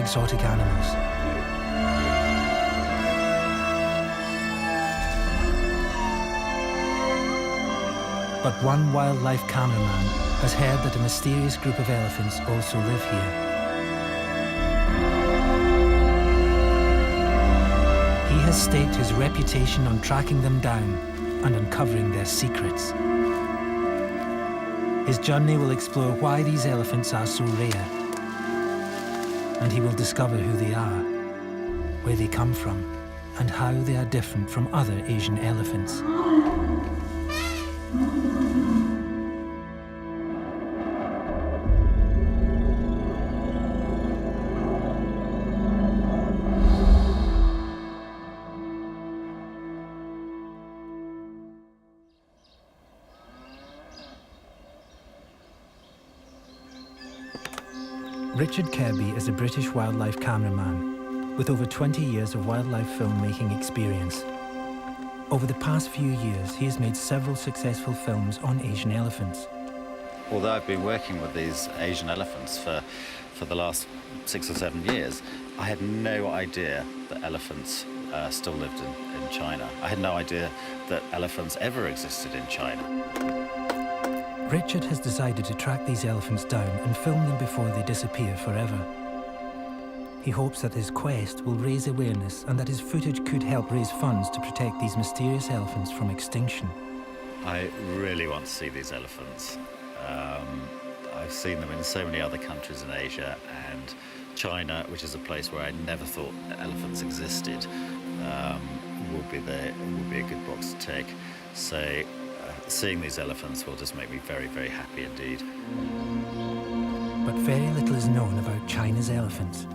exotic animals. But one wildlife cameraman has heard that a mysterious group of elephants also live here. He has staked his reputation on tracking them down and uncovering their secrets. His journey will explore why these elephants are so rare, and he will discover who they are, where they come from, and how they are different from other Asian elephants. Richard Kirby is a British wildlife cameraman with over 20 years of wildlife filmmaking experience. Over the past few years, he has made several successful films on Asian elephants. Although I've been working with these Asian elephants for the last 6 or 7 years, I had no idea that elephants still lived in China. I had no idea that elephants ever existed in China. Richard has decided to track these elephants down and film them before they disappear forever. He hopes that his quest will raise awareness and that his footage could help raise funds to protect these mysterious elephants from extinction. I really want to see these elephants. I've seen them in so many other countries in Asia, and China, which is a place where I never thought elephants existed, would be a good box to tick. So seeing these elephants will just make me very, very happy indeed. But very little is known about China's elephants.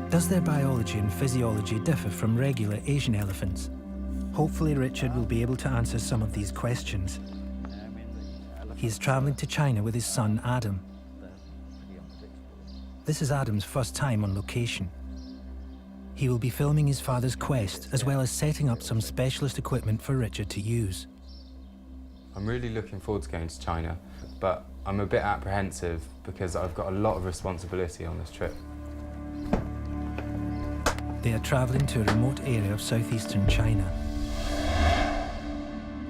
Does their biology and physiology differ from regular Asian elephants? Hopefully Richard will be able to answer some of these questions. He is traveling to China with his son Adam. This is Adam's first time on location. He will be filming his father's quest, as well as setting up some specialist equipment for Richard to use. I'm really looking forward to going to China, but I'm a bit apprehensive because I've got a lot of responsibility on this trip. They are traveling to a remote area of southeastern China,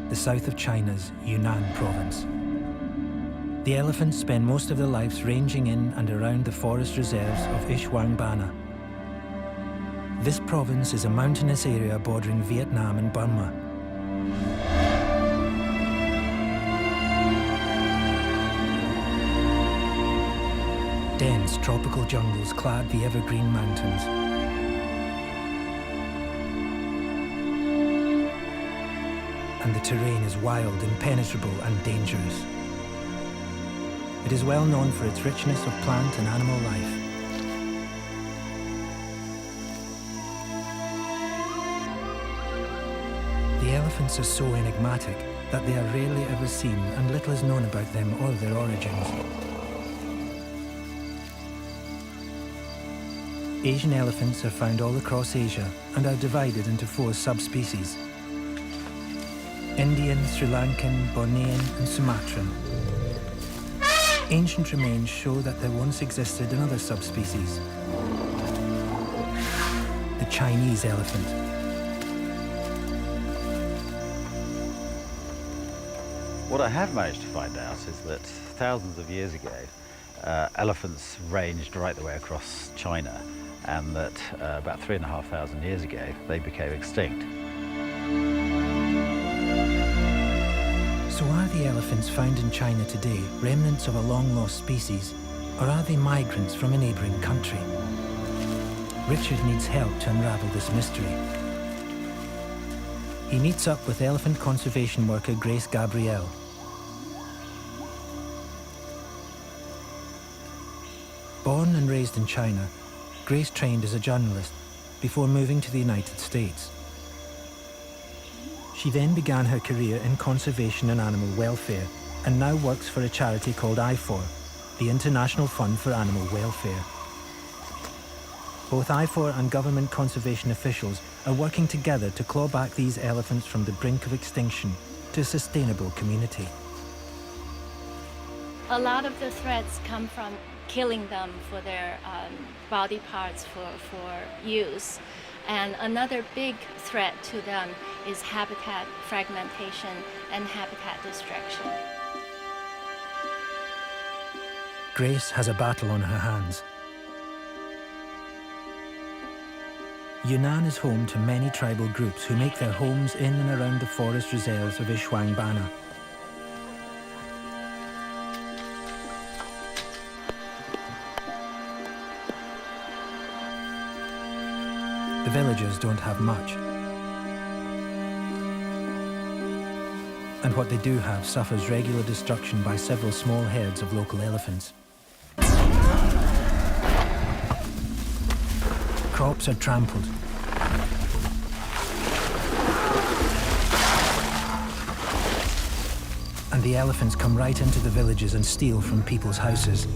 the south of China's Yunnan province. The elephants spend most of their lives ranging in and around the forest reserves of Xishuangbanna. This province is a mountainous area bordering Vietnam and Burma. Dense tropical jungles clad the evergreen mountains. And the terrain is wild, impenetrable and dangerous. It is well known for its richness of plant and animal life. The elephants are so enigmatic that they are rarely ever seen, and little is known about them or their origins. Asian elephants are found all across Asia and are divided into 4 subspecies: Indian, Sri Lankan, Bornean and Sumatran. Ancient remains show that there once existed another subspecies, the Chinese elephant. What I have managed to find out is that thousands of years ago, elephants ranged right the way across China, and that about 3,500 years ago, they became extinct. So are the elephants found in China today remnants of a long-lost species, or are they migrants from a neighbouring country? Richard needs help to unravel this mystery. He meets up with elephant conservation worker Gabriel. Born and raised in China, Grace trained as a journalist before moving to the United States. She then began her career in conservation and animal welfare, and now works for a charity called IFOR, the International Fund for Animal Welfare. Both IFOR and government conservation officials are working together to claw back these elephants from the brink of extinction to a sustainable community. A lot of the threats come from killing them for their body parts for use. And another big threat to them is habitat fragmentation and habitat destruction. Grace has a battle on her hands. Yunnan is home to many tribal groups who make their homes in and around the forest reserves of Xishuangbanna. The villagers don't have much. And what they do have suffers regular destruction by several small herds of local elephants. Crops are trampled. And the elephants come right into the villages and steal from people's houses.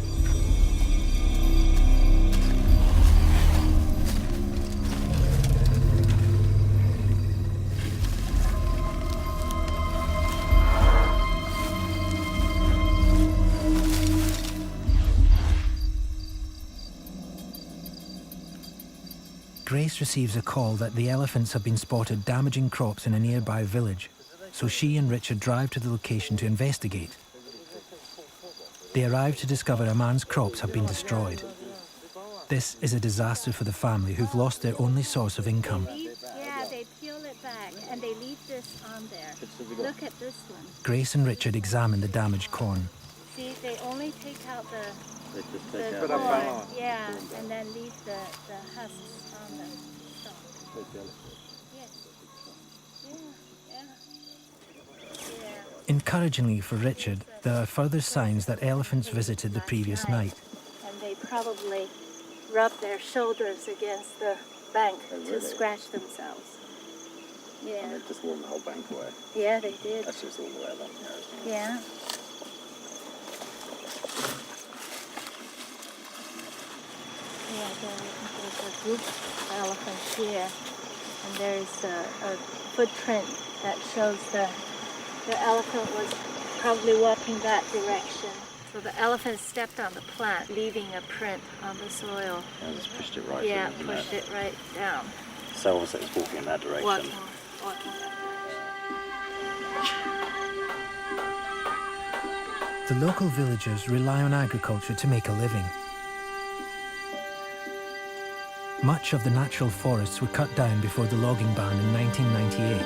Grace receives a call that the elephants have been spotted damaging crops in a nearby village, so she and Richard drive to the location to investigate. They arrive to discover a man's crops have been destroyed. This is a disaster for the family who've lost their only source of income. Yeah, they peel it back and they leave this on there. Look at this one. Grace and Richard examine the damaged corn. See, they only take out the out. corn, yeah, and then leave the husks on the stalk. Yes. Yeah. Encouragingly for Richard, there are further signs that elephants visited the previous night. And they probably rub their shoulders against the bank to scratch themselves. Yeah. And they just worn the whole bank away. Yeah, they did. That's just all the way along there. Yeah. Yeah, there's a group of elephants here, and there's a footprint that shows the elephant was probably walking that direction. So the elephant stepped on the plant, leaving a print on the soil. And just pushed it right Yeah, through, pushed it right down. So obviously it's walking in that direction. Walking that direction. The local villagers rely on agriculture to make a living. Much of the natural forests were cut down before the logging ban in 1998.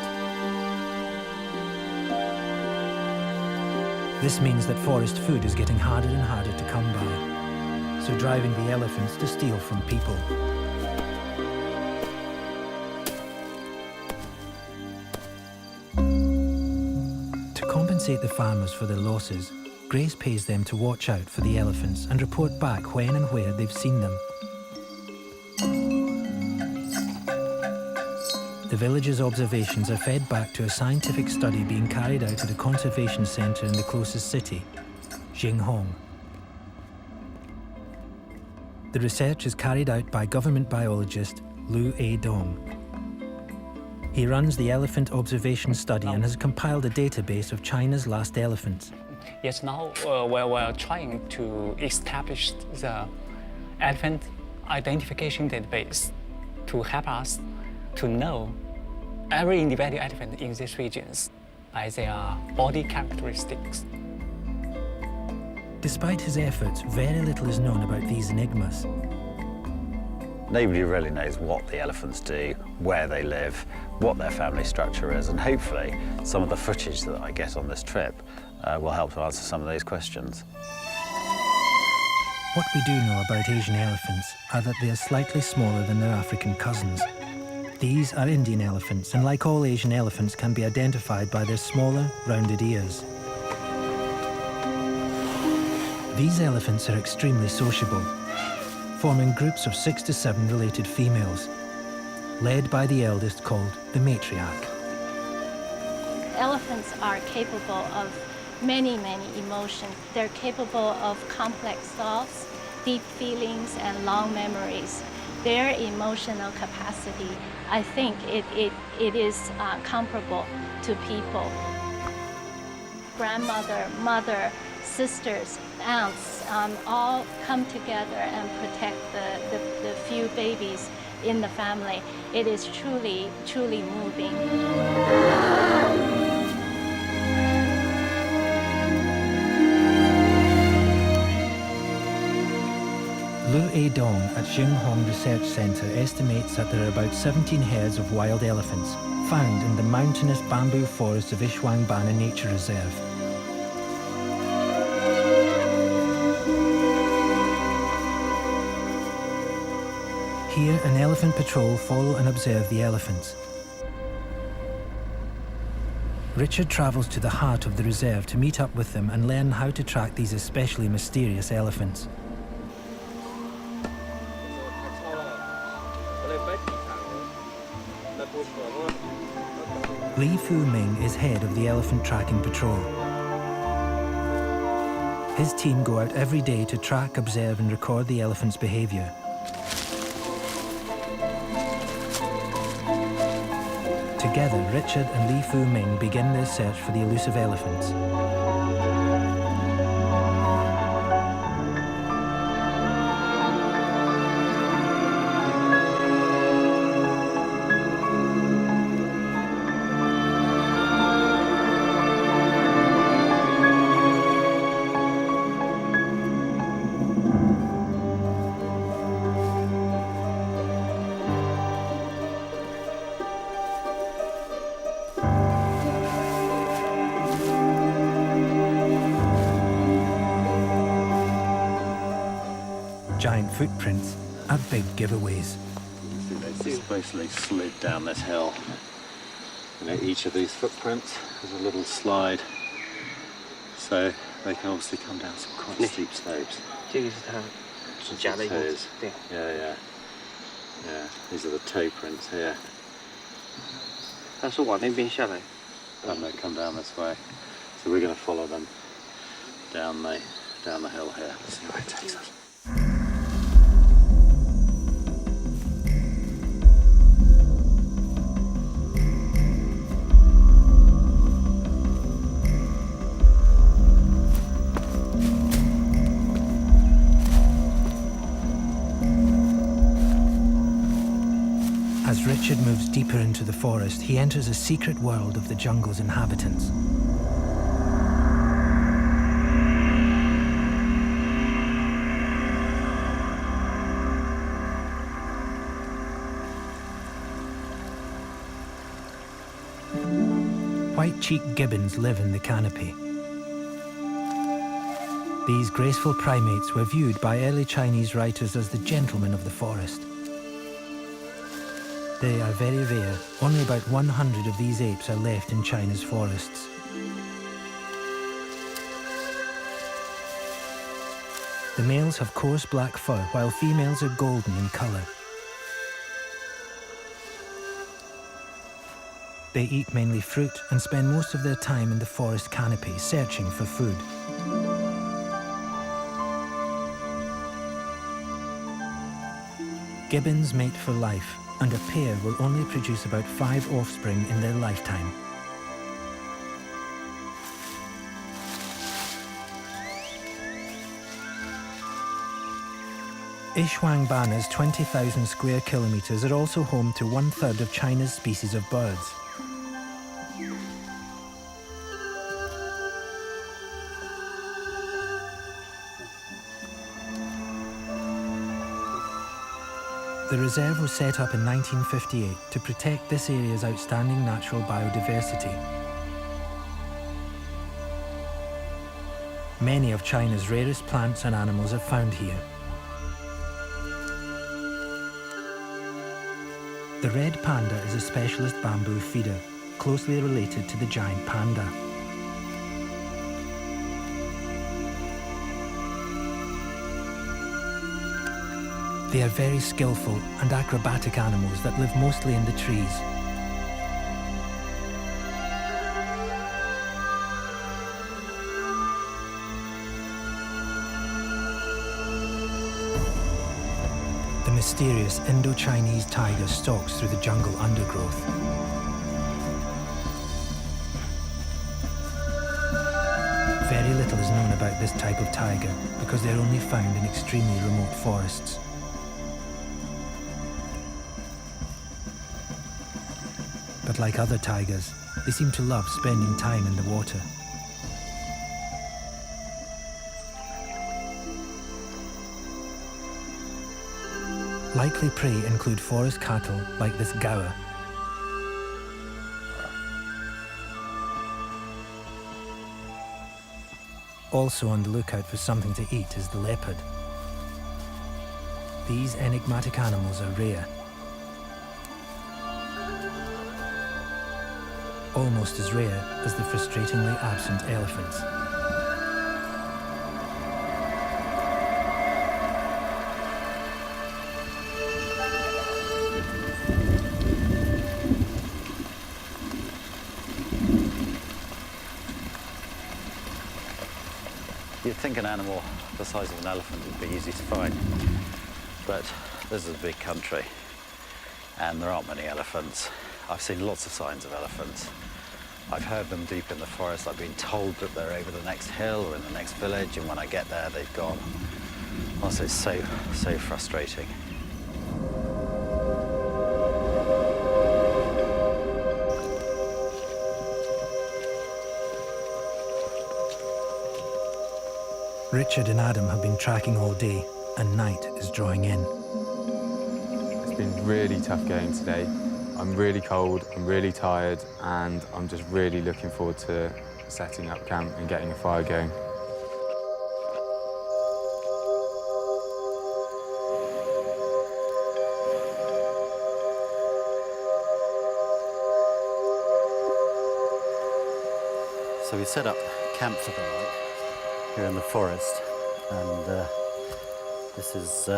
This means that forest food is getting harder and harder to come by, so driving the elephants to steal from people. To compensate the farmers for their losses, Grace pays them to watch out for the elephants and report back when and where they've seen them. The village's observations are fed back to a scientific study being carried out at a conservation centre in the closest city, Xinhong. The research is carried out by government biologist Lu A. Dong. He runs the elephant observation study and has compiled a database of China's last elephants. Yes, now we're trying to establish the elephant identification database to help us to know every individual elephant in these regions by their body characteristics. Despite his efforts, very little is known about these enigmas. Nobody really knows what the elephants do, where they live, what their family structure is, and hopefully some of the footage that I get on this trip will help to answer some of those questions. What we do know about Asian elephants are that they are slightly smaller than their African cousins. These are Indian elephants, and like all Asian elephants, can be identified by their smaller, rounded ears. These elephants are extremely sociable, forming groups of 6 to 7 related females, led by the eldest called the matriarch. Elephants are capable of many emotions. They're capable of complex thoughts, deep feelings, and long memories. Their emotional capacity, I think it is comparable to people. Grandmother, mother, sisters, aunts, all come together and protect the few babies in the family. It is truly, truly moving. Lu Eidong at Xinhong Research Center estimates that there are about 17 herds of wild elephants found in the mountainous bamboo forest of Xishuangbanna Nature Reserve. Here, an elephant patrol follow and observe the elephants. Richard travels to the heart of the reserve to meet up with them and learn how to track these especially mysterious elephants. Li Fu Ming is head of the elephant tracking patrol. His team go out every day to track, observe and record the elephant's behavior. Together, Richard and Li Fu Ming begin their search for the elusive elephants. Giant footprints are big giveaways. They just basically slid down this hill. Each of these footprints has a little slide, so they can obviously come down some quite steep slopes. Yeah. These are the toe prints here. And they come down this way, so we're going to follow them down the hill here. Let's see where it takes us. As Richard moves deeper into the forest, he enters a secret world of the jungle's inhabitants. White-cheeked gibbons live in the canopy. These graceful primates were viewed by early Chinese writers as the gentlemen of the forest. They are very rare. Only about 100 of these apes are left in China's forests. The males have coarse black fur, while females are golden in colour. They eat mainly fruit and spend most of their time in the forest canopy, searching for food. Gibbons mate for life, and a pair will only produce about 5 offspring in their lifetime. Xishuangbanna's 20,000 square kilometres are also home to 1/3 of China's species of birds. The reserve was set up in 1958 to protect this area's outstanding natural biodiversity. Many of China's rarest plants and animals are found here. The red panda is a specialist bamboo feeder, closely related to the giant panda. They are very skillful and acrobatic animals that live mostly in the trees. The mysterious Indo-Chinese tiger stalks through the jungle undergrowth. Very little little is known about this type of tiger because they're only found in extremely remote forests. But like other tigers, they seem to love spending time in the water. Likely prey include forest cattle like this gaur. Also on the lookout for something to eat is the leopard. These enigmatic animals are rare. Almost as rare as the frustratingly absent elephants. You'd think an animal the size of an elephant would be easy to find, but this is a big country and there aren't many elephants. I've seen lots of signs of elephants. I've heard them deep in the forest. I've been told that they're over the next hill or in the next village, and when I get there, they've gone. Also, it's so frustrating. Richard and Adam have been tracking all day, and night is drawing in. It's been really tough going today. I'm really cold, I'm really tired, and I'm just really looking forward to setting up camp and getting a fire going. So we set up camp for the night here in the forest, and this is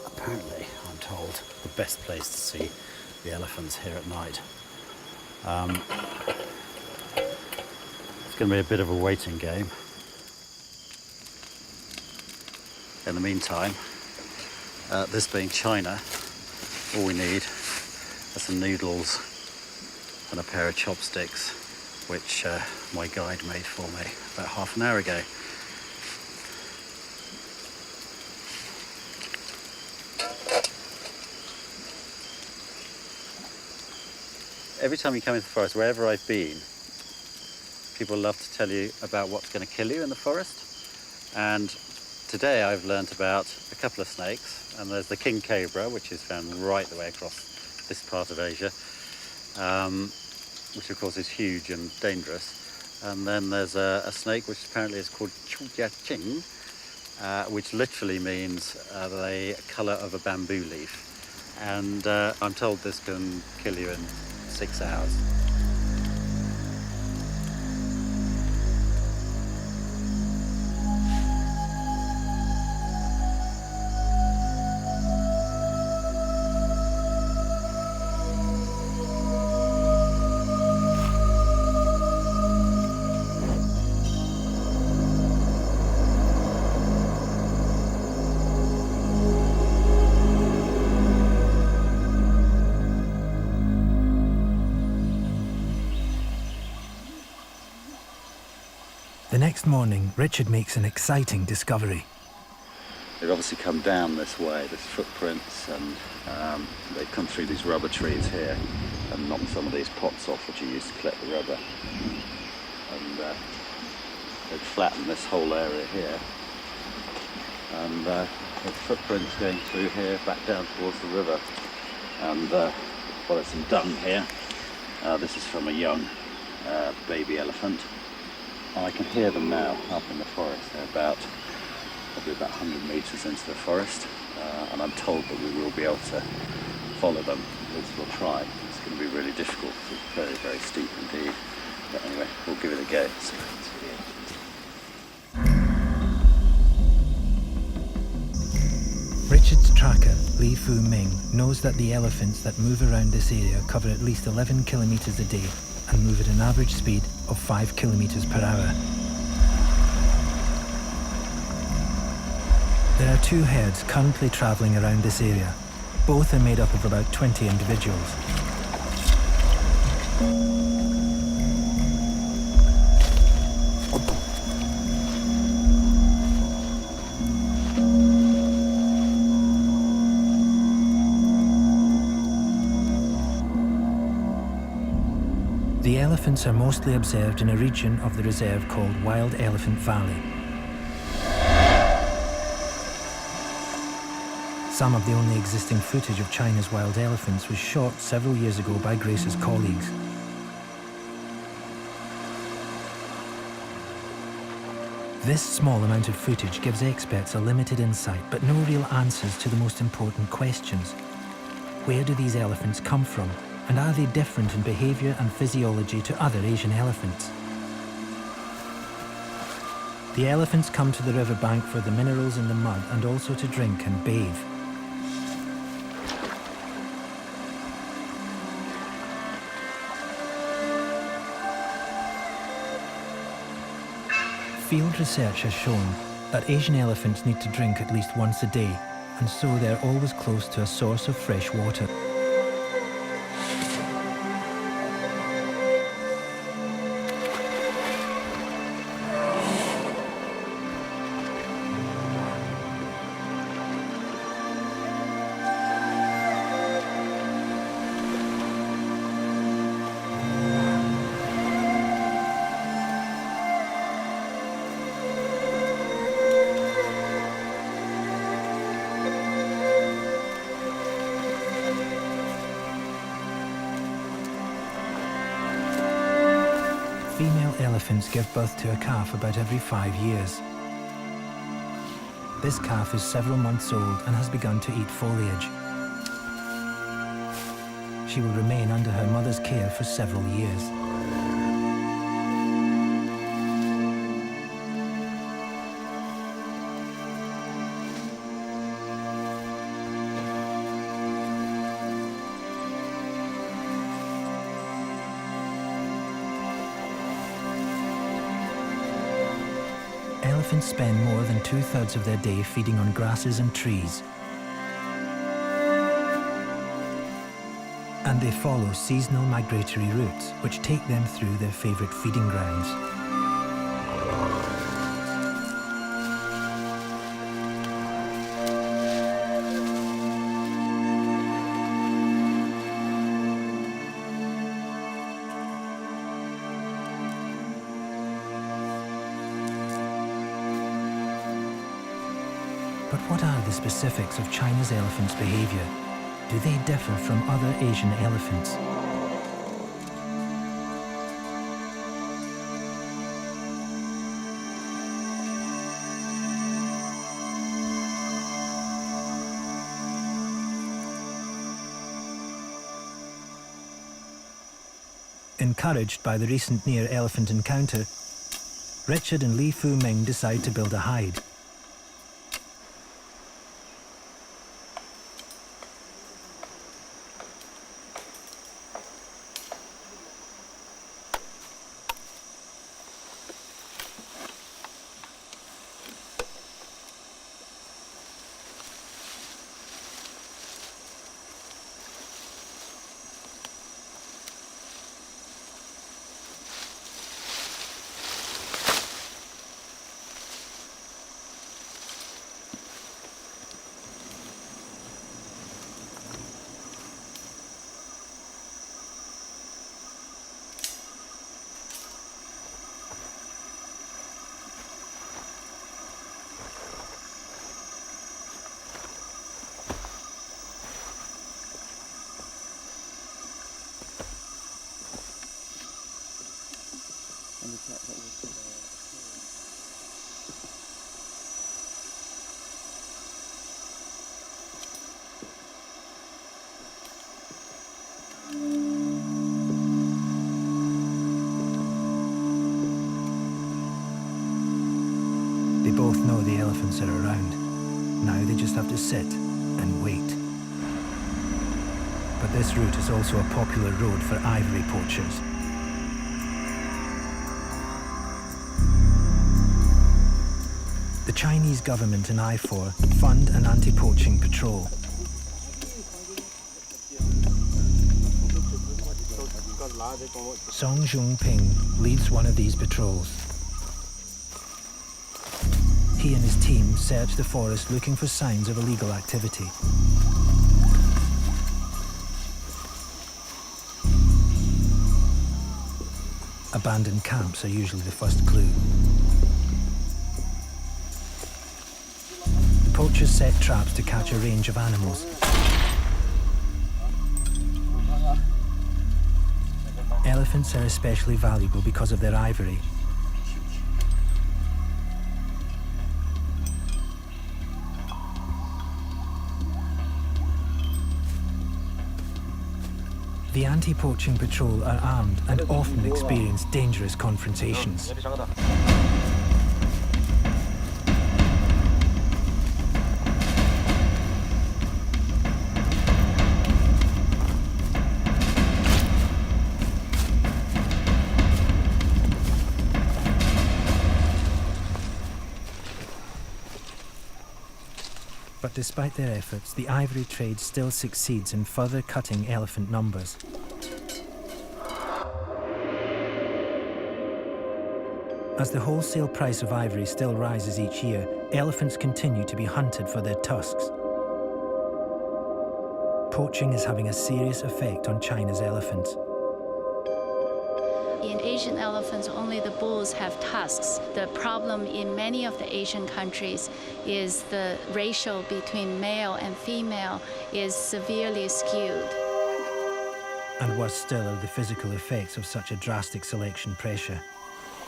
apparently, I'm told, the best place to see the elephants here at night. It's going to be a bit of a waiting game. In the meantime, this being China, all we need are some noodles and a pair of chopsticks, which my guide made for me about half an hour ago. Every time you come into the forest, wherever I've been, people love to tell you about what's going to kill you in the forest. And today I've learnt about a couple of snakes, and there's the king cobra, which is found right the way across this part of Asia, which of course is huge and dangerous. And then there's a snake which apparently is called Poaching, which literally means the colour of a bamboo leaf. And I'm told this can kill you in 6 hours. The next morning, Richard makes an exciting discovery. They've obviously come down this way, there's footprints, and they've come through these rubber trees here and knocked some of these pots off which are used to collect the rubber. And they've flattened this whole area here. And there's footprints going through here, back down towards the river. And well, there's some dung here. This is from a young baby elephant. I can hear them now up in the forest. They're probably about 100 metres into the forest, and I'm told that we will be able to follow them. At least we'll try. It's going to be really difficult. It's very, very steep indeed. But anyway, we'll give it a go. Richard's tracker, Li Fu Ming, knows that the elephants that move around this area cover at least 11 kilometres a day and move at an average speed of 5 kilometres per hour. There are 2 herds currently travelling around this area. Both are made up of about 20 individuals. The elephants are mostly observed in a region of the reserve called Wild Elephant Valley. Some of the only existing footage of China's wild elephants was shot several years ago by Grace's colleagues. This small amount of footage gives experts a limited insight, but no real answers to the most important questions. Where do these elephants come from? And are they different in behaviour and physiology to other Asian elephants? The elephants come to the riverbank for the minerals in the mud and also to drink and bathe. Field research has shown that Asian elephants need to drink at least once a day, and so they're always close to a source of fresh water. Female elephants give birth to a calf about every 5 years. This calf is several months old and has begun to eat foliage. She will remain under her mother's care for several years. Elephants spend more than 2/3 of their day feeding on grasses and trees. And they follow seasonal migratory routes, which take them through their favourite feeding grounds. But what are the specifics of China's elephants' behaviour? Do they differ from other Asian elephants? Encouraged by the recent near-elephant encounter, Richard and Li Fu Ming decide to build a hide. They both know the elephants are around. Now they just have to sit and wait. But this route is also a popular road for ivory poachers. The Chinese government and I4 fund an anti-poaching patrol. Song Zhongping leads one of these patrols. He and his team search the forest looking for signs of illegal activity. Abandoned camps are usually the first clue. The poachers set traps to catch a range of animals. Elephants are especially valuable because of their ivory. The anti-poaching patrol are armed and often experience dangerous confrontations. But despite their efforts, the ivory trade still succeeds in further cutting elephant numbers. As the wholesale price of ivory still rises each year, elephants continue to be hunted for their tusks. Poaching is having a serious effect on China's elephants. In Asian elephants, only the bulls have tusks. The problem in many of the Asian countries is the ratio between male and female is severely skewed. And worse still are the physical effects of such a drastic selection pressure.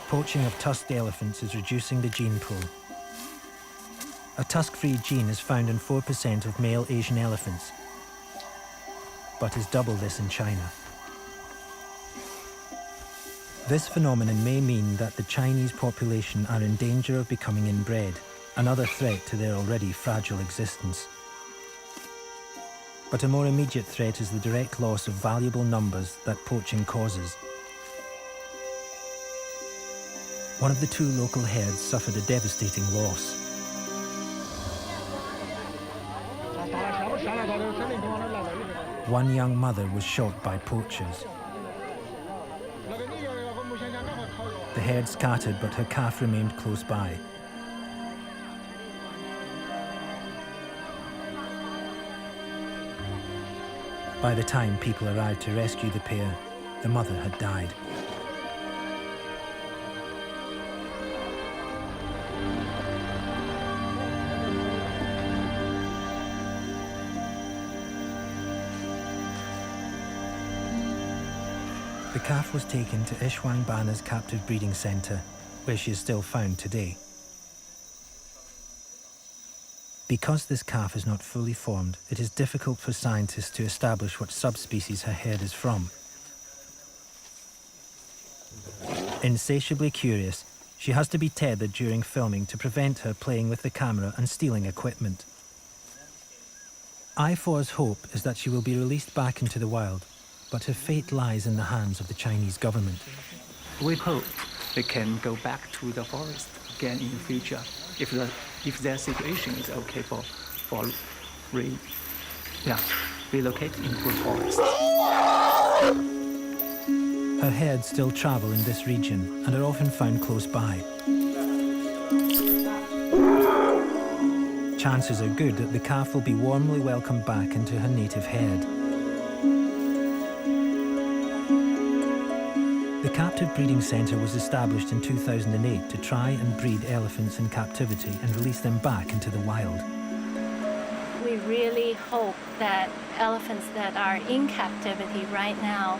Poaching of tusked elephants is reducing the gene pool. A tusk-free gene is found in 4% of male Asian elephants, but is double this in China. This phenomenon may mean that the Chinese population are in danger of becoming inbred, another threat to their already fragile existence. But a more immediate threat is the direct loss of valuable numbers that poaching causes. One of the two local herds suffered a devastating loss. One young mother was shot by poachers. The herd scattered, but her calf remained close by. By the time people arrived to rescue the pair, the mother had died. The calf was taken to Xishuangbanna's captive breeding centre, where she is still found today. Because this calf is not fully formed, it is difficult for scientists to establish what subspecies her herd is from. Insatiably curious, she has to be tethered during filming to prevent her playing with the camera and stealing equipment. I4's hope is that she will be released back into the wild, but her fate lies in the hands of the Chinese government. We hope they can go back to the forest again in the future if their situation is okay for relocate into the forest. Her herds still travel in this region and are often found close by. Chances are good that the calf will be warmly welcomed back into her native herd. The captive breeding centre was established in 2008 to try and breed elephants in captivity and release them back into the wild. We really hope that elephants that are in captivity right now,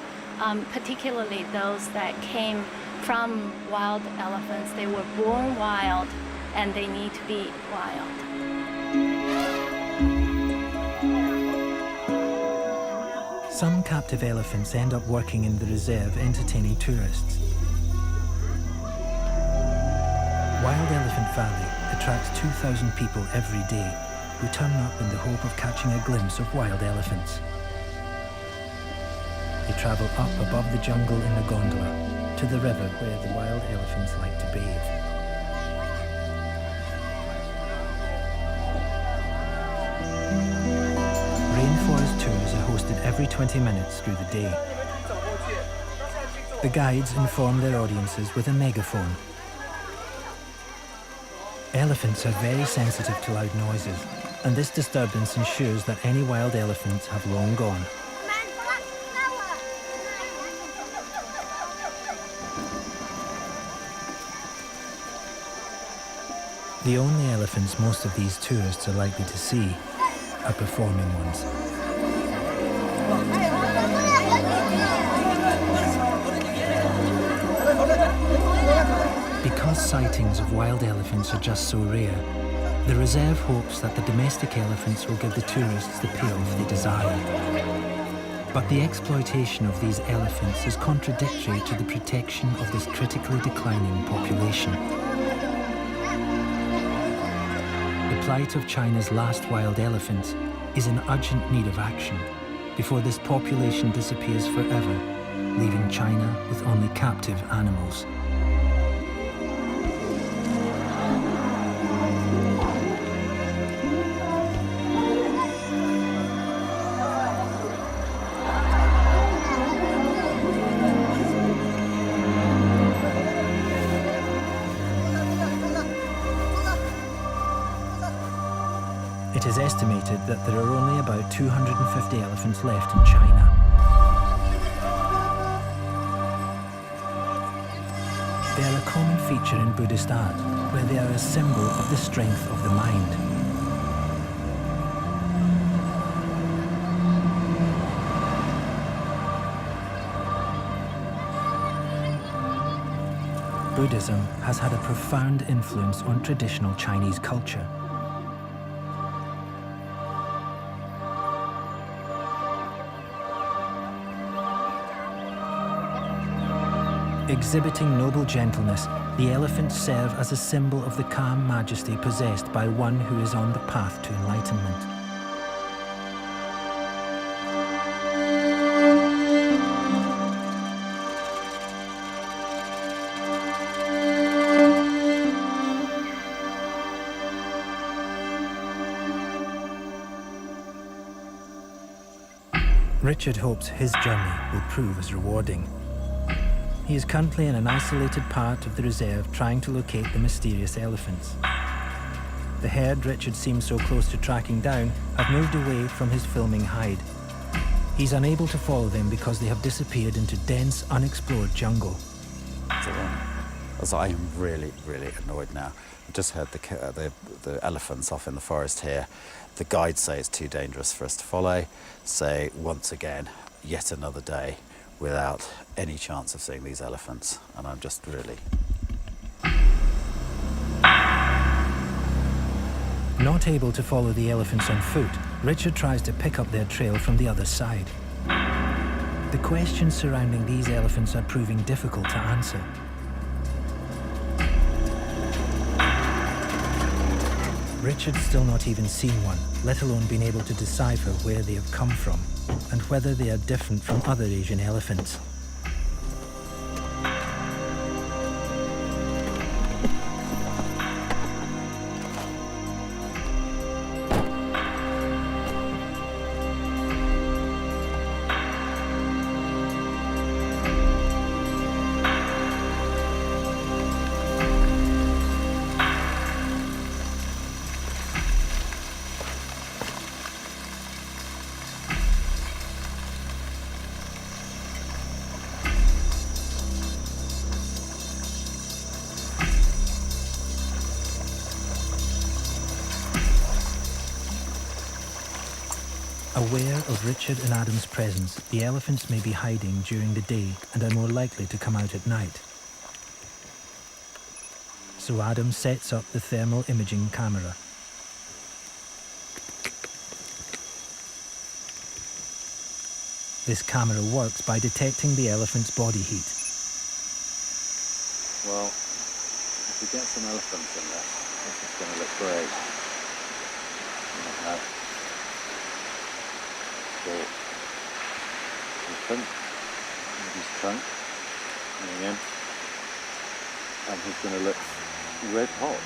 particularly those that came from wild elephants, they were born wild and they need to be wild. Some captive elephants end up working in the reserve entertaining tourists. Wild Elephant Valley attracts 2,000 people every day who turn up in the hope of catching a glimpse of wild elephants. They travel up above the jungle in a gondola to the river where the wild elephants like to bathe. Rainforest tours are hosted every 20 minutes through the day. The guides inform their audiences with a megaphone. Elephants are very sensitive to loud noises, and this disturbance ensures that any wild elephants have long gone. The only elephants most of these tourists are likely to see are performing ones. Because sightings of wild elephants are just so rare, the reserve hopes that the domestic elephants will give the tourists the payoff they desire. But the exploitation of these elephants is contradictory to the protection of this critically declining population. The plight of China's last wild elephants is in urgent need of action before this population disappears forever, leaving China with only captive animals. It is estimated that there are only about 250 elephants left in China. They are a common feature in Buddhist art, where they are a symbol of the strength of the mind. Buddhism has had a profound influence on traditional Chinese culture. Exhibiting noble gentleness, the elephants serve as a symbol of the calm majesty possessed by one who is on the path to enlightenment. Richard hopes his journey will prove as rewarding. He is currently in an isolated part of the reserve trying to locate the mysterious elephants. The herd Richard seems so close to tracking down have moved away from his filming hide. He's unable to follow them because they have disappeared into dense, unexplored jungle. So I am really, really annoyed now. I just heard the elephants off in the forest here. The guides say it's too dangerous for us to follow. So once again, yet another day without any chance of seeing these elephants, and I'm just really... Not able to follow the elephants on foot, Richard tries to pick up their trail from the other side. The questions surrounding these elephants are proving difficult to answer. Richard's still not even seen one, let alone been able to decipher where they have come from and whether they are different from other Asian elephants. Aware of Richard and Adam's presence, the elephants may be hiding during the day and are more likely to come out at night. So Adam sets up the thermal imaging camera. This camera works by detecting the elephant's body heat. Well, if we get some elephants in this is going to look great. His trunk coming in, and he's going to look red hot.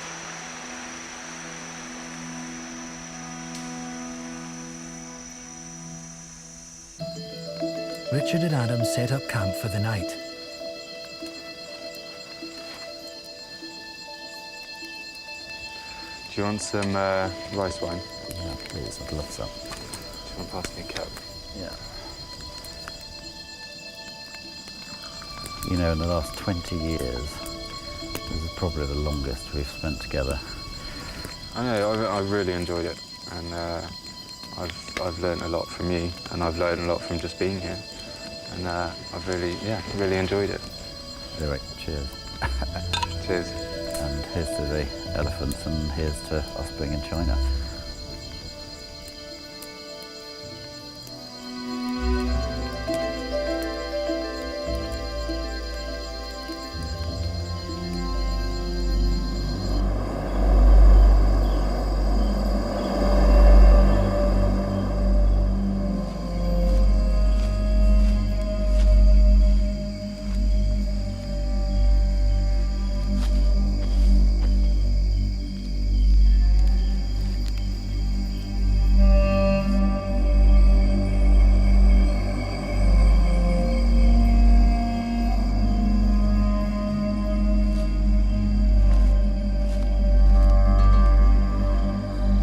Richard and Adam set up camp for the night. Do you want some rice wine? Yeah, please, I'd love some. Do you want to pass me a cup? Yeah. You know, in the last 20 years, this is probably the longest we've spent together. I know, I really enjoyed it, and I've learned a lot from you, and I've learned a lot from just being here, and I've really enjoyed it. Do it. Cheers. Cheers. And here's to the elephants, and here's to us being in China.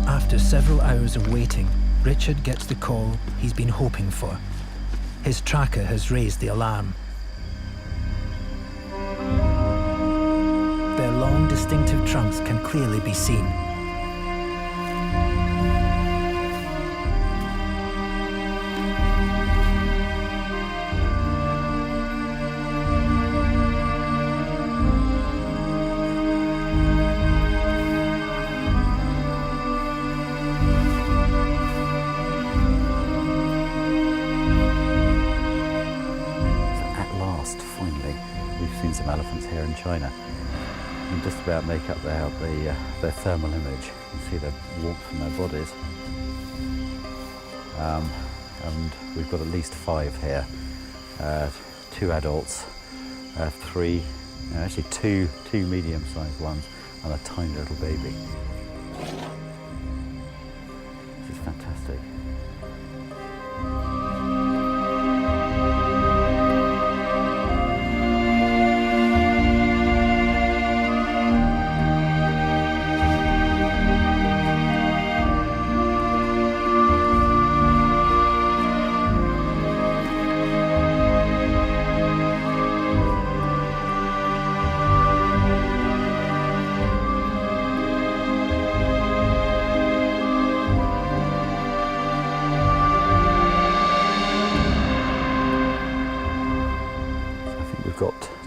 After several hours of waiting, Richard gets the call he's been hoping for. His tracker has raised the alarm. Their long, distinctive trunks can clearly be seen. Some elephants here in China. You can just about make up their thermal image. You can see the warmth in their bodies. And we've got at least 5 here. 2 adults, 3, actually two medium-sized ones, and a tiny little baby. This is fantastic.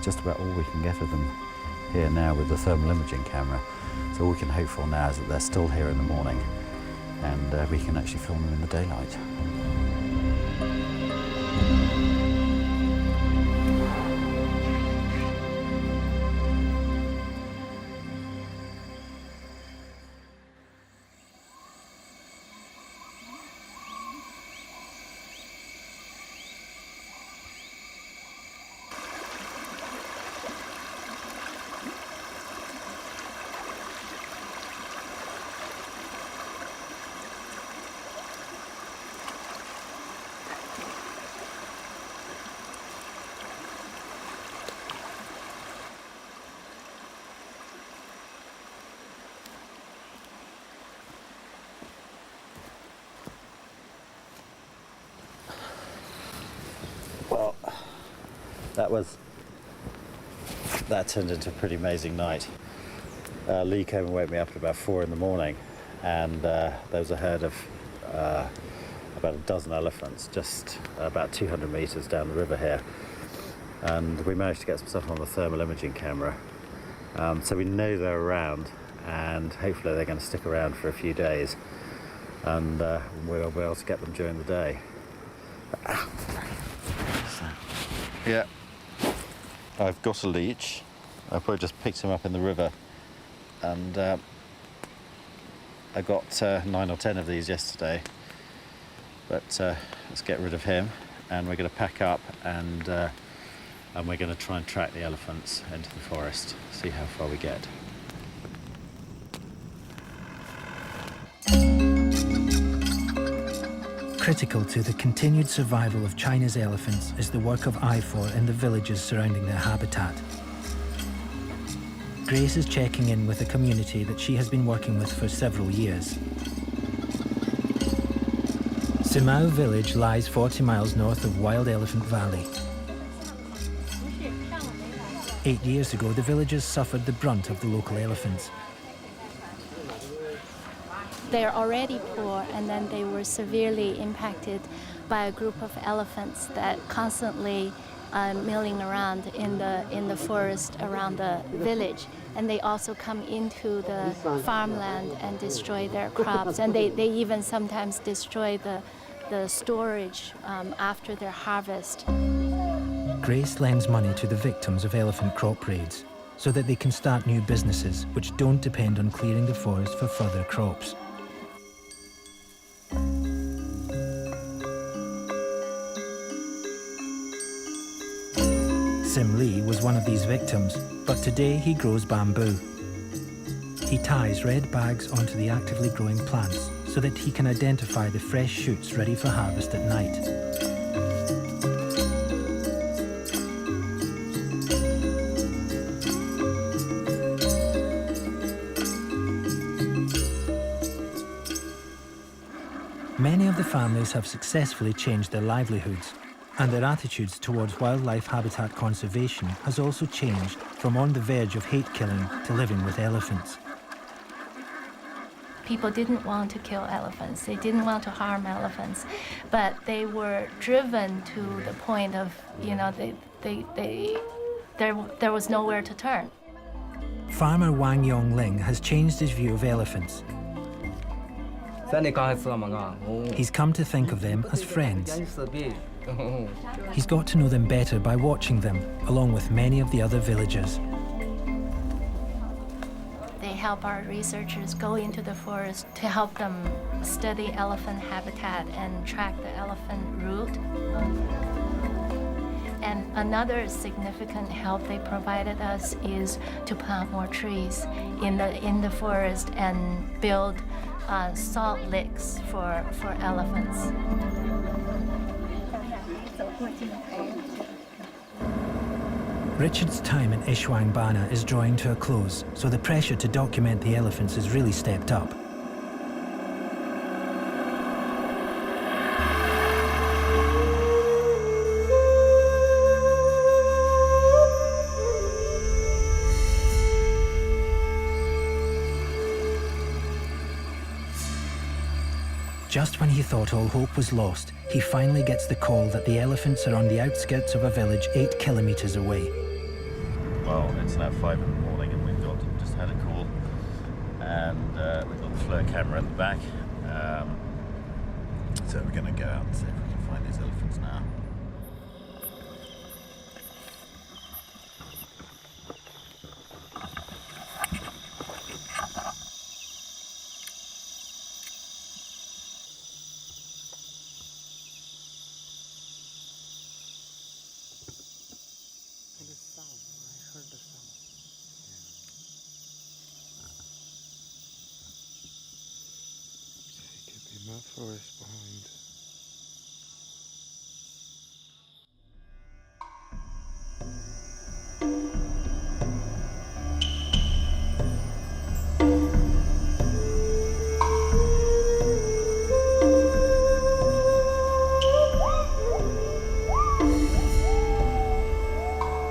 Just about all we can get of them here now with the thermal imaging camera. So all we can hope for now is that they're still here in the morning, and we can actually film them in the daylight. Well, that turned into a pretty amazing night. Lee came and woke me up at about 4 in the morning, and there was a herd of about a dozen elephants just about 200 meters down the river here, and we managed to get some stuff on the thermal imaging camera, so we know they're around, and hopefully they're going to stick around for a few days, and we'll be able to get them during the day. Yeah, I've got a leech. I probably just picked him up in the river, and I got 9 or 10 of these yesterday. But let's get rid of him, and we're going to pack up, and we're going to try and track the elephants into the forest, see how far we get. Critical to the continued survival of China's elephants is the work of I4 in the villages surrounding their habitat. Grace is checking in with a community that she has been working with for several years. Simao village lies 40 miles north of Wild Elephant Valley. 8 years ago, the villagers suffered the brunt of the local elephants. They're already poor, and then they were severely impacted by a group of elephants that constantly milling around in the forest around the village. And they also come into the farmland and destroy their crops. And they even sometimes destroy the storage after their harvest. Grace lends money to the victims of elephant crop raids so that they can start new businesses which don't depend on clearing the forest for further crops. Sim Lee was one of these victims, but today he grows bamboo. He ties red bags onto the actively growing plants so that he can identify the fresh shoots ready for harvest at night. Many of the families have successfully changed their livelihoods, and their attitudes towards wildlife habitat conservation has also changed from on the verge of hate killing to living with elephants. People didn't want to kill elephants, they didn't want to harm elephants, but they were driven to the point of, there was nowhere to turn. Farmer Wang Yongling has changed his view of elephants. He's come to think of them as friends. He's got to know them better by watching them, along with many of the other villagers. They help our researchers go into the forest to help them study elephant habitat and track the elephant route. And another significant help they provided us is to plant more trees in the forest and build salt licks for elephants. Richard's time in Xishuangbanna is drawing to a close, so the pressure to document the elephants has really stepped up. Just when he thought all hope was lost, he finally gets the call that the elephants are on the outskirts of a village 8 kilometers away. Well, it's now 5 in the morning and we've just had a call, and we've got the FLIR camera in the back, so we're going to go out and see if we can find these elephants now. Forest behind.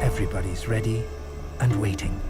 Everybody's ready and waiting.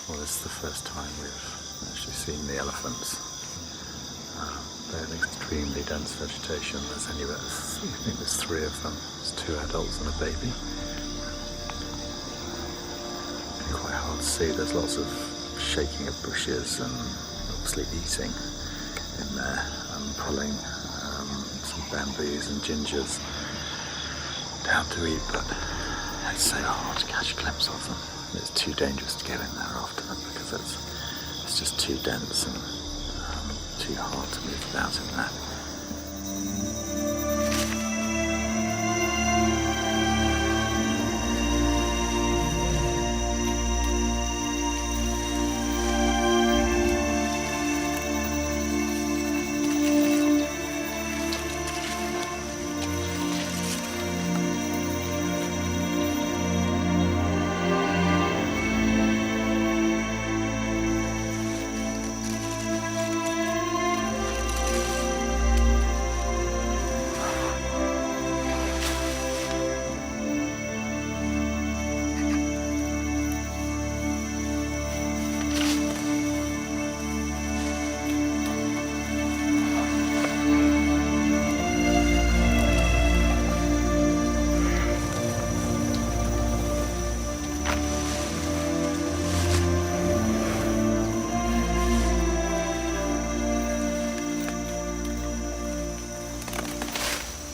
Well, this is the first time we've actually seen the elephants. They're extremely dense vegetation. There's only about, I think there's 3 of them. There's 2 adults and a baby. Quite hard to see. There's lots of shaking of bushes and obviously eating in there and pulling some bamboos and gingers down to eat, but it's so hard to catch a glimpse of them. It's too dangerous to go in there after them because it's just too dense and too hard to move about in there.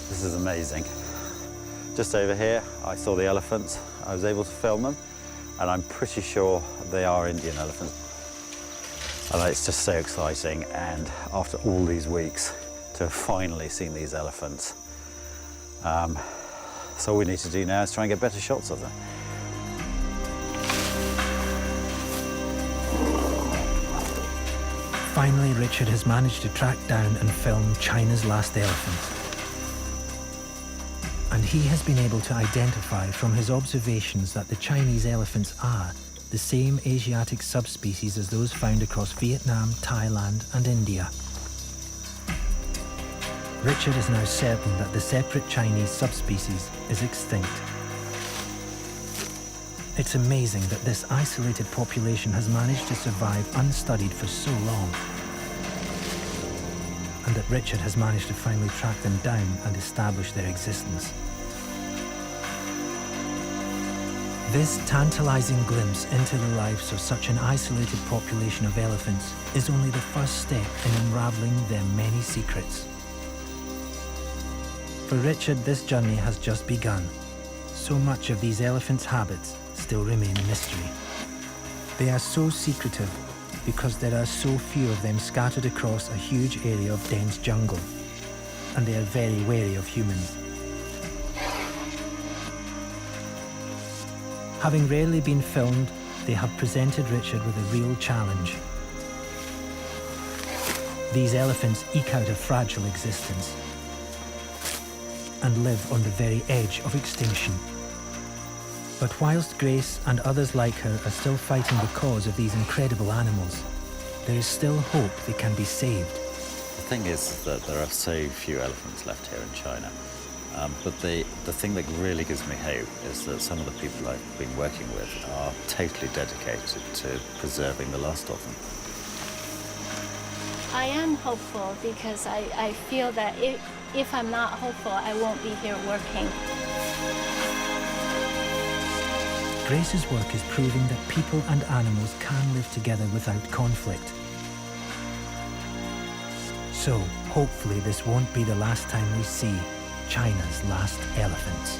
This is amazing. Just over here, I saw the elephants. I was able to film them, and I'm pretty sure they are Indian elephants. And it's just so exciting, and after all these weeks, to have finally seen these elephants. So all we need to do now is try and get better shots of them. Finally, Richard has managed to track down and film China's last elephant. And he has been able to identify from his observations that the Chinese elephants are the same Asiatic subspecies as those found across Vietnam, Thailand, and India. Richard is now certain that the separate Chinese subspecies is extinct. It's amazing that this isolated population has managed to survive unstudied for so long, and that Richard has managed to finally track them down and establish their existence. This tantalizing glimpse into the lives of such an isolated population of elephants is only the first step in unraveling their many secrets. For Richard, this journey has just begun. So much of these elephants' habits still remain a mystery. They are so secretive because there are so few of them scattered across a huge area of dense jungle, and they are very wary of humans. Having rarely been filmed, they have presented Richard with a real challenge. These elephants eke out a fragile existence and live on the very edge of extinction. But whilst Grace and others like her are still fighting the cause of these incredible animals, there is still hope they can be saved. The thing is that there are so few elephants left here in China. But the thing that really gives me hope is that some of the people I've been working with are totally dedicated to preserving the last of them. I am hopeful because I feel that if I'm not hopeful, I won't be here working. Grace's work is proving that people and animals can live together without conflict. So, hopefully this won't be the last time we see China's last elephants.